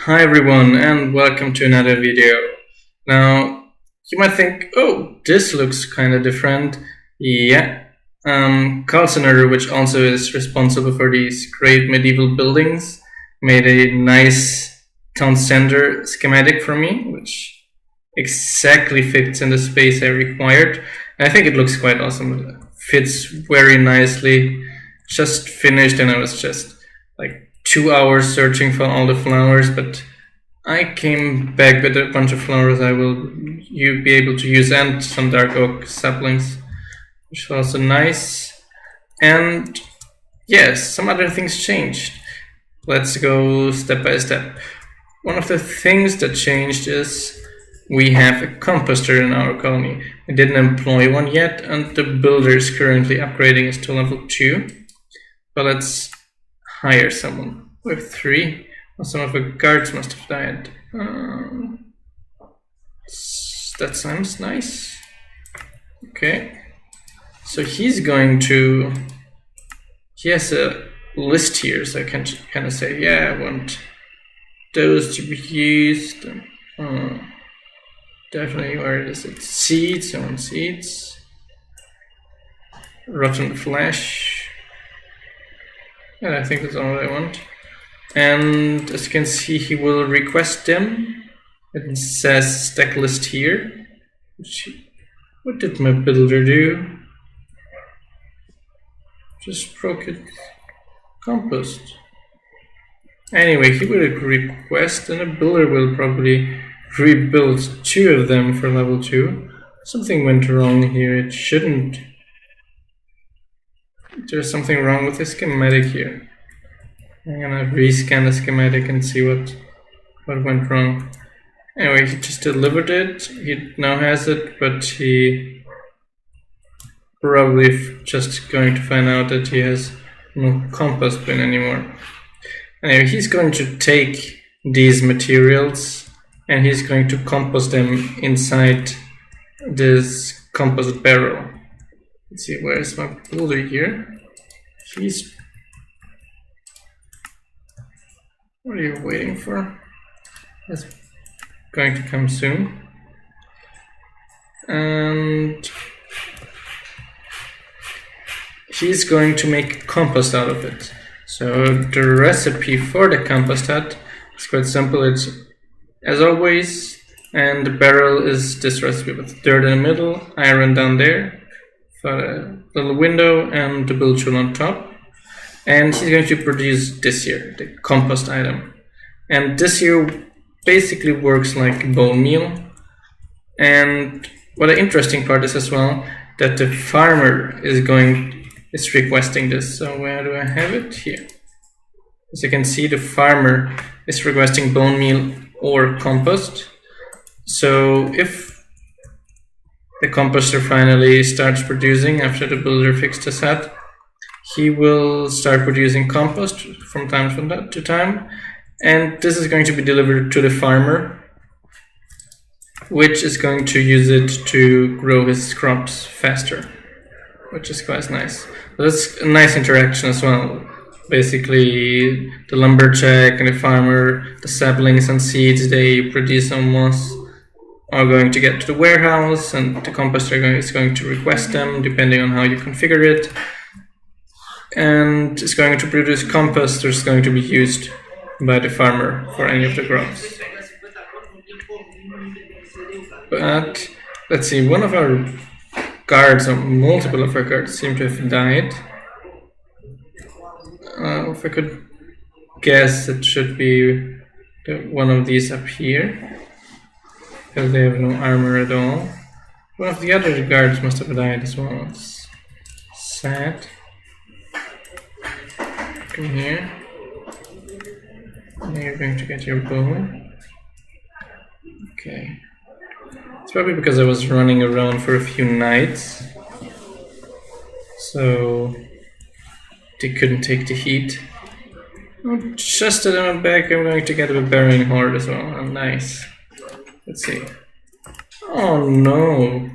Hi everyone and welcome to another video. Now you might think, oh, this looks kind of different. Yeah, Composter, which also is responsible for these great medieval buildings, made a nice town center schematic for me, which exactly fits in the space I required. And I think it looks quite awesome. It fits very nicely. Just finished and I was just like 2 hours searching for all the flowers, but I came back with a bunch of flowers I will be able to use, and some dark oak saplings, which is also nice. And yes, some other things changed. Let's go step by step. One of the things that changed is we have a composter in our colony. We didn't employ one yet, and the builder is currently upgrading us to level 2. But let's hire someone. We have 3. Well, some of the guards must have died. That sounds nice. Okay. So he's going to... He has a list here, so I can kind of say, yeah, I want those to be used. Definitely, where is it? Seeds, I want seeds. Rotten flesh. Yeah, I think that's all I want. And as you can see, he will request them. It says stack list here. What did my builder do? Just broke it. Compost. Anyway, he will request, and a builder will probably rebuild 2 of them for level 2. Something went wrong here. It shouldn't. There's something wrong with the schematic here. I'm gonna rescan the schematic and see what went wrong. Anyway, he just delivered it. He now has it, but he probably just going to find out that he has no compost bin anymore. Anyway, he's going to take these materials and he's going to compost them inside this compost barrel. Let's see, where's my builder here? What are you waiting for? That's going to come soon. And he's going to make compost out of it. So the recipe for the compost hut is quite simple. It's as always, and the barrel is this recipe with dirt in the middle, iron down there, for a little window, and the build tool on top. And he's going to produce this here, the compost item. And this here basically works like bone meal. And what an interesting part is as well, that the farmer is requesting this. So where do I have it? Here. As you can see, the farmer is requesting bone meal or compost. So if the composter finally starts producing after the builder fixed his hut, he will start producing compost from time to time, and this is going to be delivered to the farmer, which is going to use it to grow his crops faster, which is quite nice. So that's a nice interaction as well. Basically, the lumberjack and the farmer, the saplings and seeds they produce on moss are going to get to the warehouse, and the composter is going to request them depending on how you configure it. And it's going to produce compost that's going to be used by the farmer for any of the crops. But let's see, one of our guards, or multiple of our guards, seem to have died. If I could guess, it should be one of these up here, because they have no armor at all. One of the other guards must have died as well. It's sad. Come here. Now you're going to get your bow. Okay. It's probably because I was running around for a few nights, so they couldn't take the heat. Oh, just as I'm back, I'm going to get a barbarian horde as well. Oh, nice. Let's see. Oh no!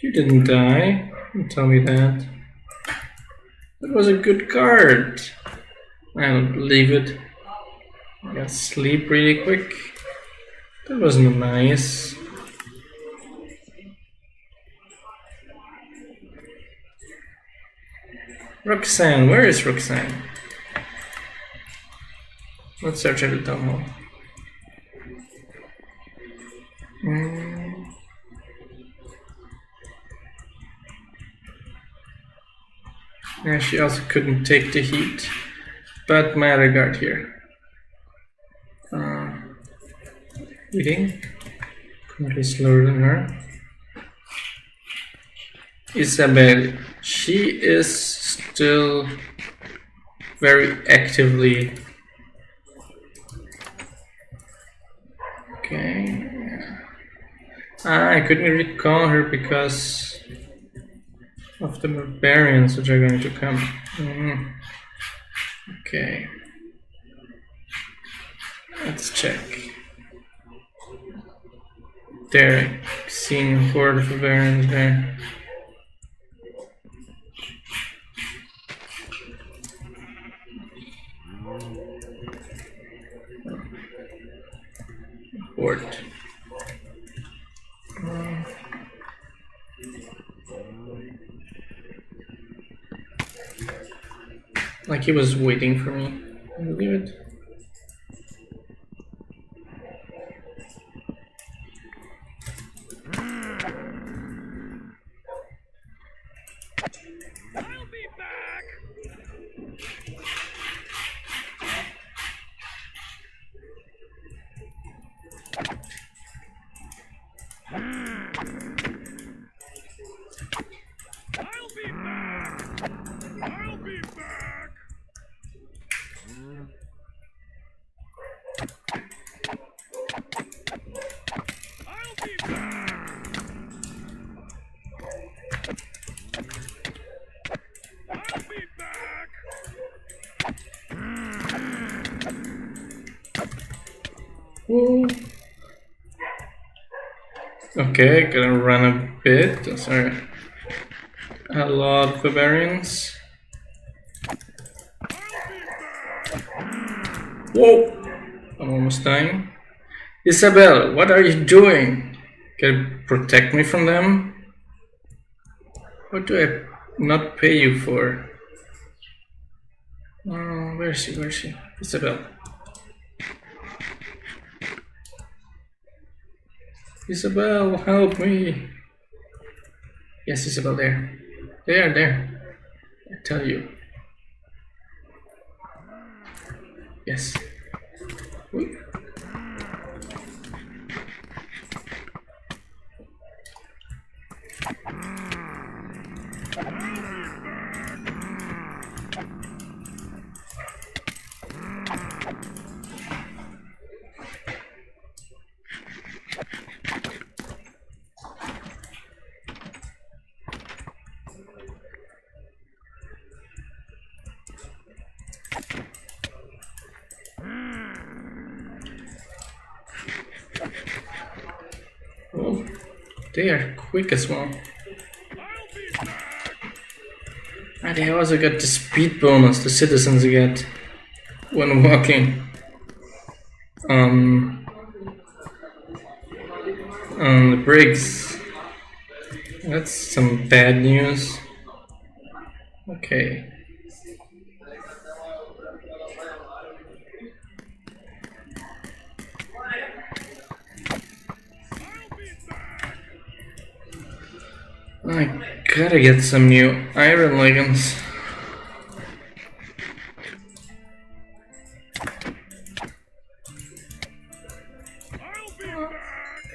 You didn't die. Don't tell me that. That was a good guard. I don't believe it. I got sleep really quick. That wasn't nice. Roxanne, where is Roxanne? Let's search every town hall. Yeah, she also couldn't take the heat. But my other guard here. Eating. Currently slower than her. Isabel. She is still very actively. Okay. I couldn't recall her because of the barbarians which are going to come. Okay. Let's check. There, seeing a horde of barbarians there. Horde. Like he was waiting for me. Can you believe it? I'll be back. I'll be back. I'll be back. I'll be back. I'll be back. Whoa. Okay, gonna run a bit. Oh, sorry. A lot of barbarians. Whoa! I'm almost dying. Isabel, what are you doing? Can you protect me from them? What do I not pay you for? Oh, where is she? Where is she? Isabel. Isabel, help me! Yes, Isabel, there. They are there. I tell you. Yes. Ooh. Oh, they are quick as well. And they also got the speed bonus the citizens get when walking on the bricks. That's some bad news. Okay. I gotta get some new iron leggings.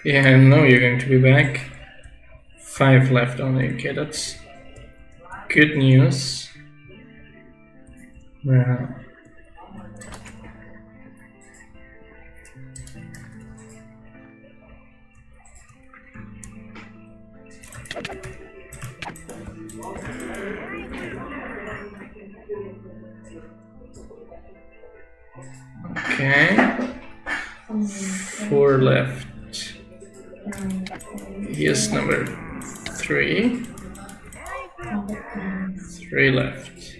Yeah, I know you're going to be back. 5 left only. Okay, that's good news. Wow. Okay. 4 left. Here's number 3. 3 left.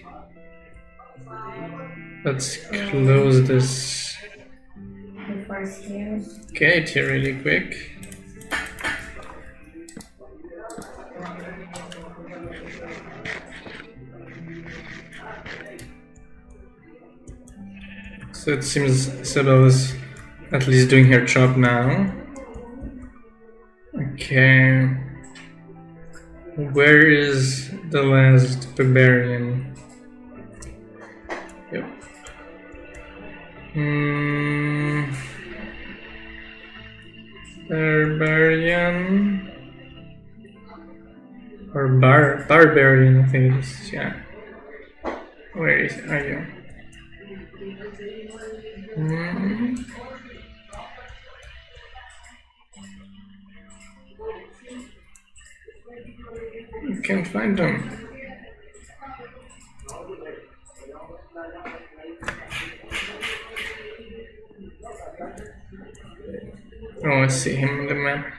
Let's close this Okay, it's here really quick. So it seems Isabel is at least doing her job now. Okay. Where is the last barbarian? Yep. Barbarian. Or barbarian, I think it is, yeah. Where are you? You can't find them. Oh, I see him on the map.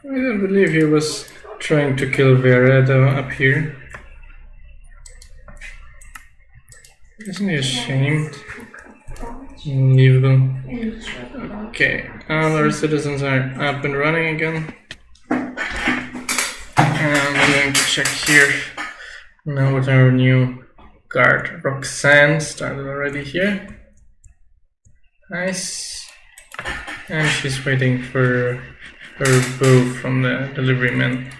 I don't believe he was trying to kill Vera though up here. Isn't he ashamed? Unbelievable. Okay, our citizens are up and running again. And I'm going to check here now with our new guard. Roxanne started already here. Nice. And she's waiting for her bow from the delivery man.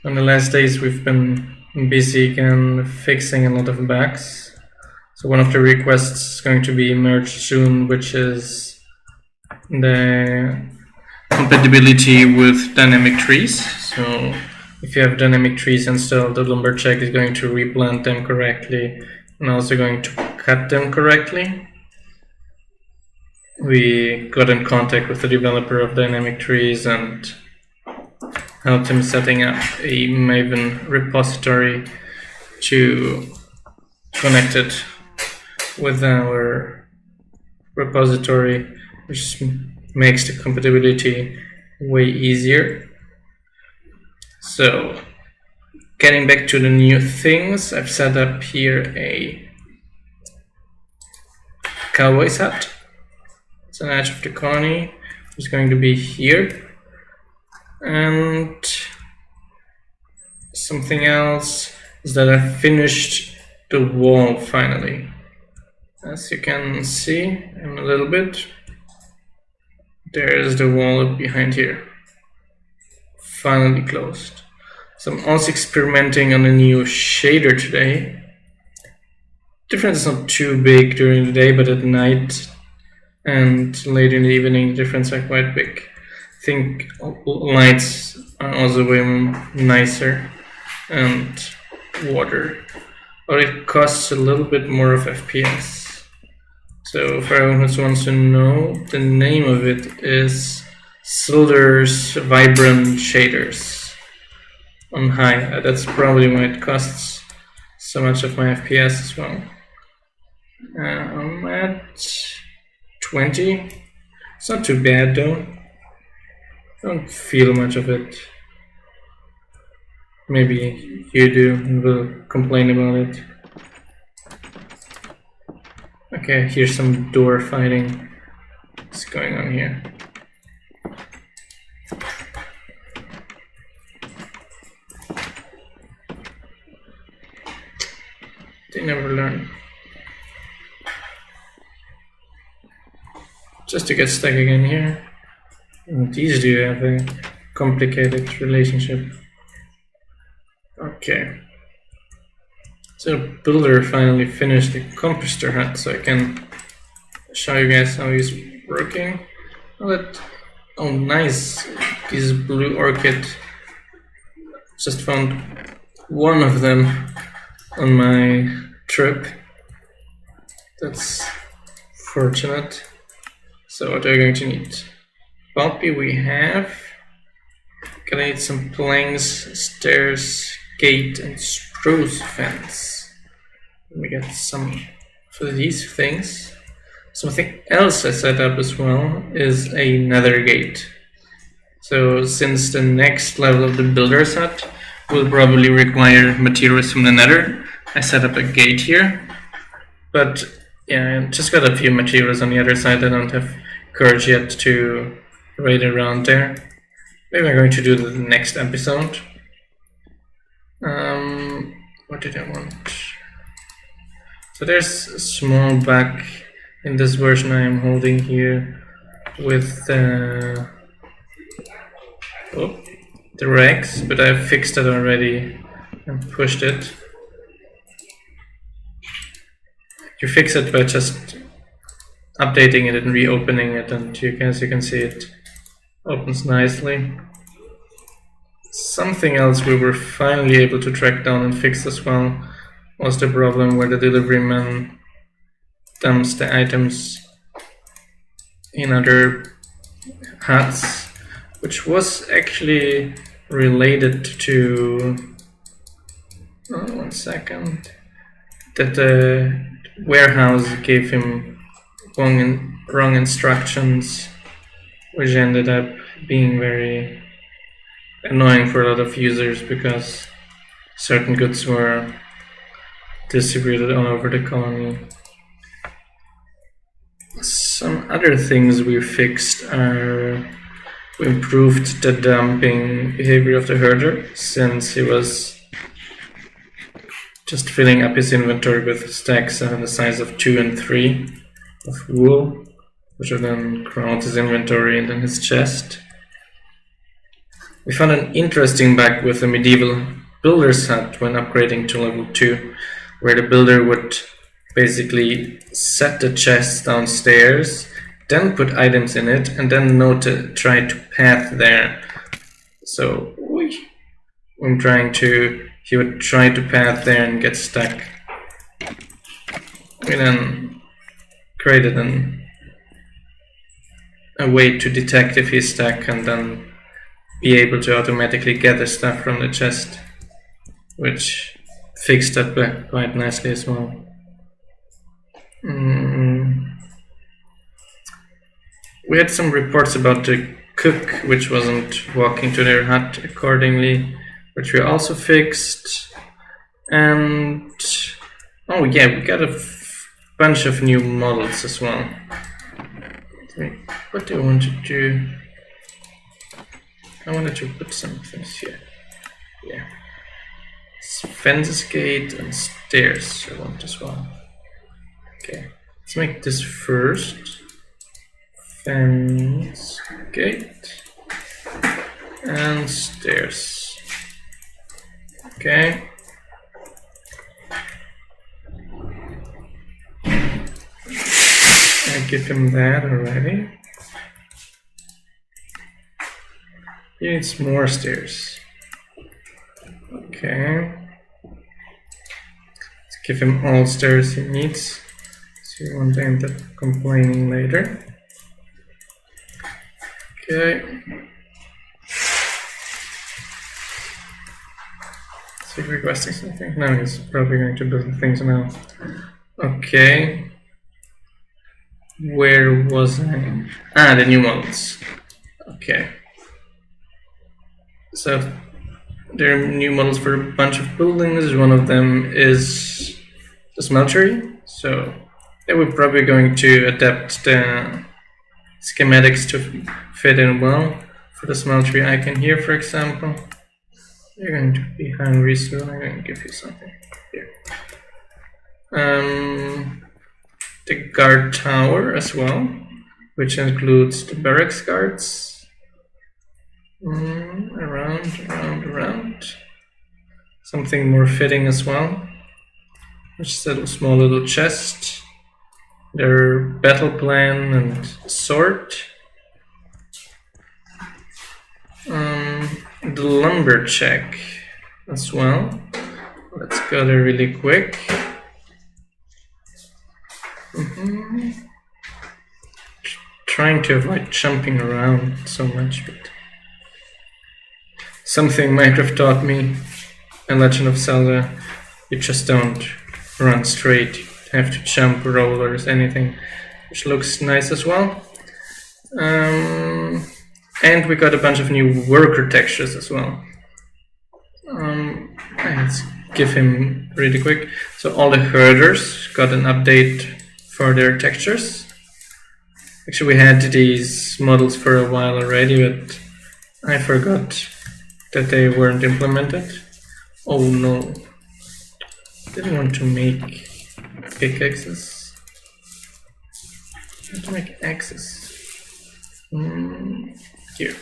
On the last days we've been busy again fixing a lot of bugs. So one of the requests is going to be merged soon, which is the compatibility with dynamic trees. So if you have dynamic trees installed, the lumberjack is going to replant them correctly and also going to cut them correctly. We got in contact with the developer of dynamic trees and helped him setting up a Maven repository to connect it with our repository, which makes the compatibility way easier. So, getting back to the new things, I've set up here a cowboy's hat. It's an edge of the colony. It's going to be here. And something else is that I finished the wall finally. As you can see in a little bit, there is the wall behind here. Finally closed. So I'm also experimenting on a new shader today. Difference is not too big during the day, but at night and late in the evening, the difference are quite big. I think lights are also way nicer and water, but it costs a little bit more of FPS. So for everyone who wants to know, the name of it is Silder's Vibrant Shaders on high. That's probably why it costs so much of my FPS as well. I'm at 20. It's not too bad though. I don't feel much of it. Maybe you do and will complain about it. Okay, here's some door fighting. What's going on here? They never learn. Just to get stuck again here. And these do have a complicated relationship. Okay. So builder finally finished the Composter hut, so I can show you guys how he's working. Oh nice, this blue orchid. Just found one of them on my trip. That's fortunate. So what are we going to need? Pulpy we have. Gonna need some planks, stairs, gate, and spruce fence. Let me get some for these things. Something else I set up as well is a nether gate. So since the next level of the builder's hut will probably require materials from the nether, I set up a gate here. But yeah, I just got a few materials on the other side. I don't have courage yet to raid around there. Maybe I'm going to do the next episode. What did I want? So there's a small bug in this version I am holding here with the Rex, but I've fixed it already and pushed it. You fix it by just updating it and reopening it, and as you can see, it opens nicely. Something else we were finally able to track down and fix as well was the problem where the delivery man dumps the items in other huts, which was actually related to one second, that the warehouse gave him wrong instructions, which ended up being very annoying for a lot of users because certain goods were distributed all over the colony. Some other things we fixed are we improved the dumping behavior of the herder, since he was just filling up his inventory with stacks the size of 2 and 3 of wool, which would then crowd his inventory and then his chest. We found an interesting bug with the medieval builder's hut when upgrading to level 2, where the builder would basically set the chest downstairs, then put items in it, and then try to path there. So he would try to path there and get stuck. We then created a way to detect if he's stuck and then be able to automatically get the stuff from the chest, which fixed that back quite nicely as well. We had some reports about the cook which wasn't walking to their hut accordingly, which we also fixed. And oh yeah, we got a bunch of new models as well. What do I want to do? I wanted to put some things here. Yeah. Fences, gate, and stairs I want as well. Okay, let's make this first. Fence, gate, and stairs. Okay. I give him that already. He needs more stairs. Okay. Let's give him all stairs he needs, so he won't end up complaining later. Okay. Is he requesting something? No, he's probably going to build things now. Okay. Where was I? Ah, the new models. Okay. So there are new models for a bunch of buildings. One of them is the smeltery. So they were probably going to adapt the schematics to fit in well for the smeltery icon here, for example. You're going to be hungry soon. I'm going to give you something here. The guard tower as well, which includes the barracks guards. Around. Something more fitting as well, which is a small little chest, their battle plan and sword. The lumber check as well. Let's go there really quick. Trying to avoid jumping around so much, but something Minecraft taught me in Legend of Zelda. You just don't run straight. You have to jump, rollers, anything, which looks nice as well. And we got a bunch of new worker textures as well. Let's give him really quick. So all the herders got an update for their textures. Actually, we had these models for a while already, but I forgot that they weren't implemented. Oh no. Didn't want to make pickaxes. I want to make axes. Here.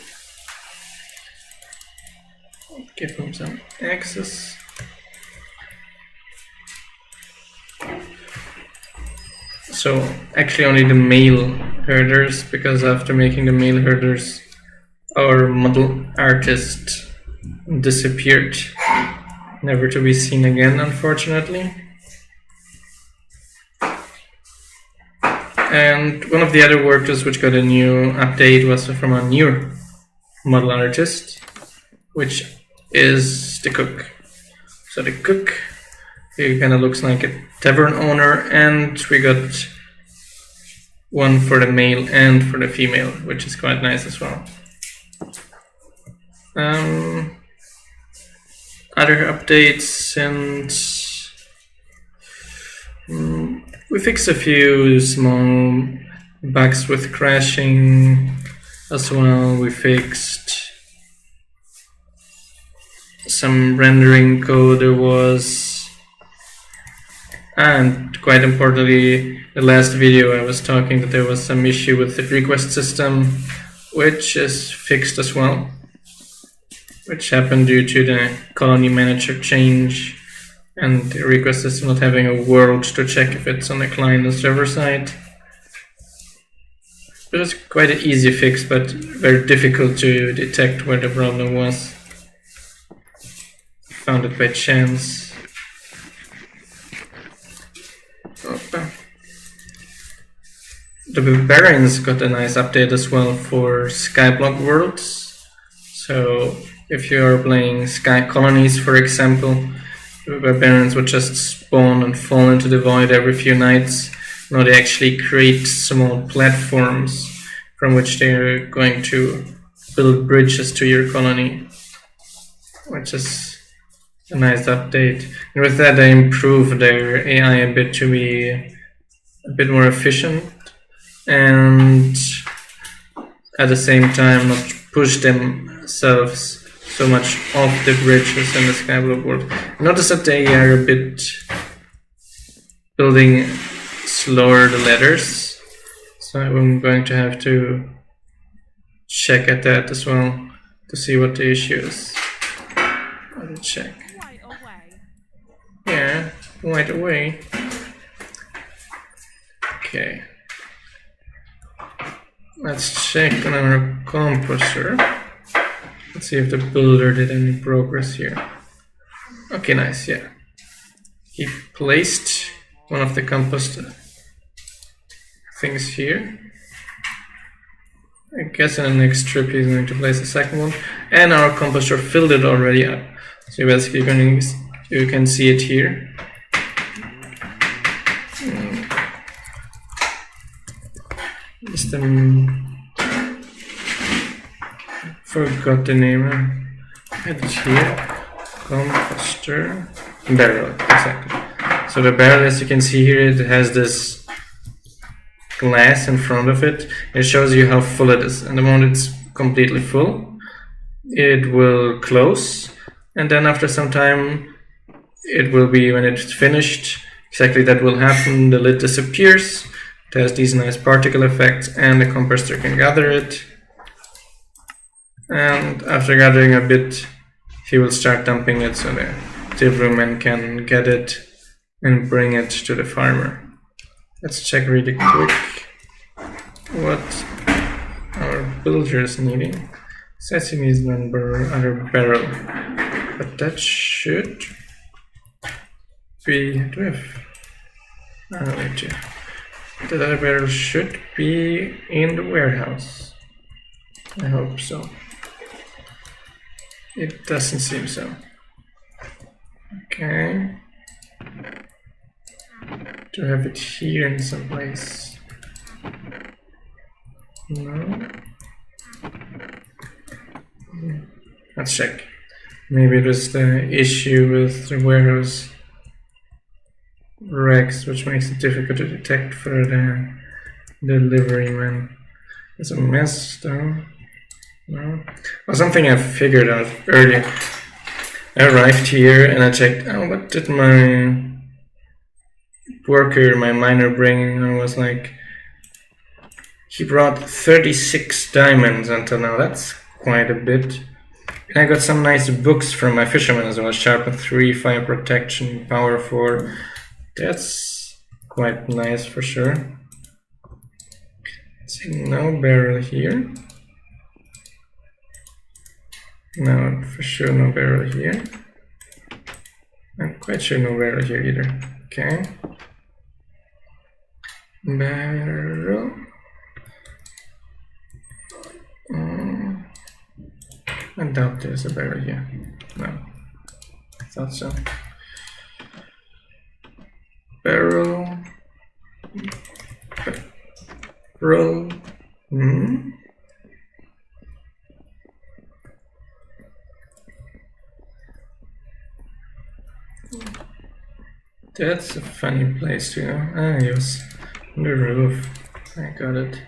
Give him some axes. So actually only the male herders, because after making the male herders, our model artist disappeared, never to be seen again, unfortunately. And one of the other workers which got a new update was from a new model artist, which is the cook. So the cook, he kind of looks like a tavern owner, and we got one for the male and for the female, which is quite nice as well. Other updates, and we fixed a few small bugs with crashing as well. We fixed some rendering code there was, and quite importantly, the last video I was talking that there was some issue with the request system, which is fixed as well, which happened due to the colony manager change and the request system not having a world to check if it's on the client or server side. It was quite an easy fix, but very difficult to detect where the problem was. Found it by chance. Opa. The Barbarians got a nice update as well for Skyblock worlds. So if you're playing Sky Colonies, for example, the Barbarians would just spawn and fall into the void every few nights. Now they actually create small platforms from which they're going to build bridges to your colony, which is a nice update. And with that, they improve their AI a bit to be a bit more efficient, and at the same time not push themselves so much off the bridges in the Skyblock world. Notice that they are a bit building slower the ladders, so I'm going to have to check at that as well to see what the issue is. I'll check. Yeah, right away. Okay. Let's check on our Composter. Let's see if the builder did any progress here. Okay, nice, yeah. He placed one of the compost things here. I guess in the next trip he's going to place the second one. And our composter filled it already up. So basically you can see it here. Just forgot the name. I had it here. Composter barrel, exactly. So the barrel, as you can see here, it has this glass in front of it. It shows you how full it is. And the moment it's completely full, it will close, and then after some time it will be, when it's finished, exactly that will happen. The lid disappears. It has these nice particle effects, and the composter can gather it. And after gathering a bit, he will start dumping it so the deliveryman can get it and bring it to the farmer. Let's check really quick what our builder is needing. Says he needs another barrel, but that should be. Do we have? Wait, the other barrel should be in the warehouse. I hope so. It doesn't seem so. Okay. Do I have it here in some place? No. Let's check. Maybe it was the issue with the warehouse Rex, which makes it difficult to detect for the delivery man. It's a mess though. No. Well, something I figured out earlier. I arrived here and I checked, oh, what did my worker, my miner bring? And I was like, he brought 36 diamonds until now. That's quite a bit. And I got some nice books from my fisherman as well. Sharpen 3, Fire Protection, Power 4. That's quite nice for sure. Let's see, no barrel here. No, for sure no barrel here. I'm quite sure no barrel here either. Okay. Barrel. I doubt there's a barrel here. No. I thought so. Barrel. Barrel. That's a funny place to go. Ah, yes. On the roof. I got it.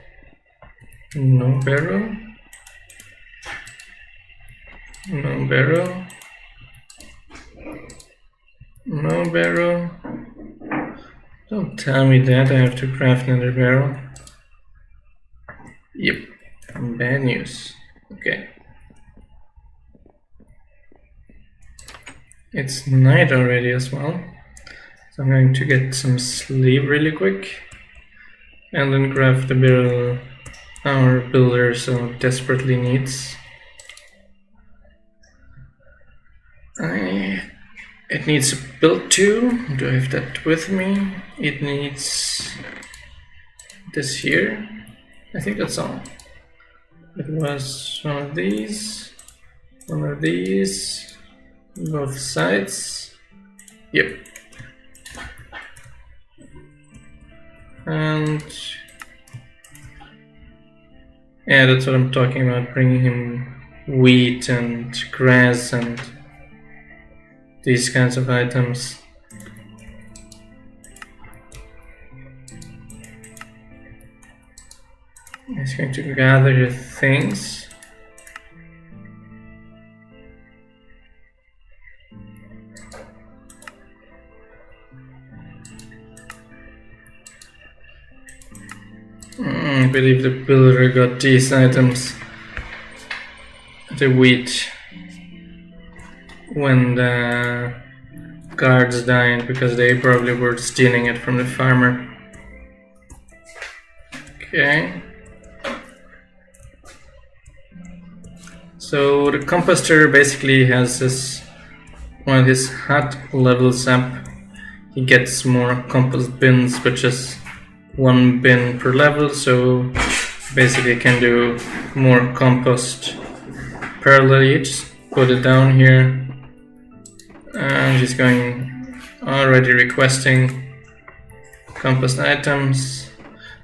No barrel. No barrel. No barrel. Don't tell me that I have to craft another barrel. Yep. Bad news. Okay. It's night already as well. So I'm going to get some sleep really quick. And then craft the barrel our builder so desperately needs. It needs a build too. Do I have that with me? It needs this here. I think that's all. It was one of these, both sides. Yep. And yeah, that's what I'm talking about, bringing him wheat and grass and these kinds of items. He's going to gather the things. I believe the builder got these items, the wheat, when the guards died, because they probably were stealing it from the farmer. Okay. So the composter basically has this, when his hut levels up, he gets more compost bins, which is 1 bin per level, so basically can do more compost parallelly. Just put it down here. And he's going, already requesting compost items.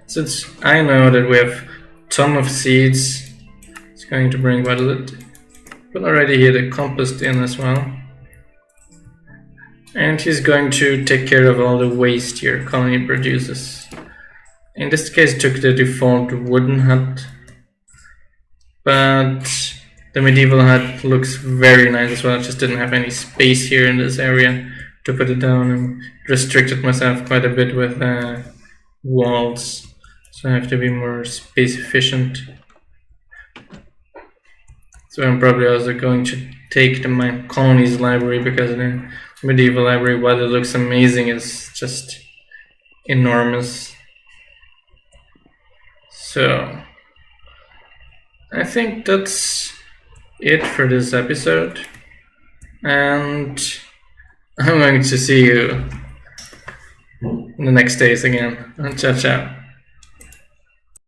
Since I know that we have a ton of seeds, it's going to bring quite a lot. But already here the compost in as well. And he's going to take care of all the waste your colony produces. In this case, took the default wooden hut, but the medieval hut looks very nice as well. I just didn't have any space here in this area to put it down, and restricted myself quite a bit with walls, so I have to be more space efficient. So I'm probably also going to take the Minecolonies library, because the medieval library, while it looks amazing, is just enormous. So I think that's it for this episode, and I'm going to see you in the next days again. Ciao, ciao.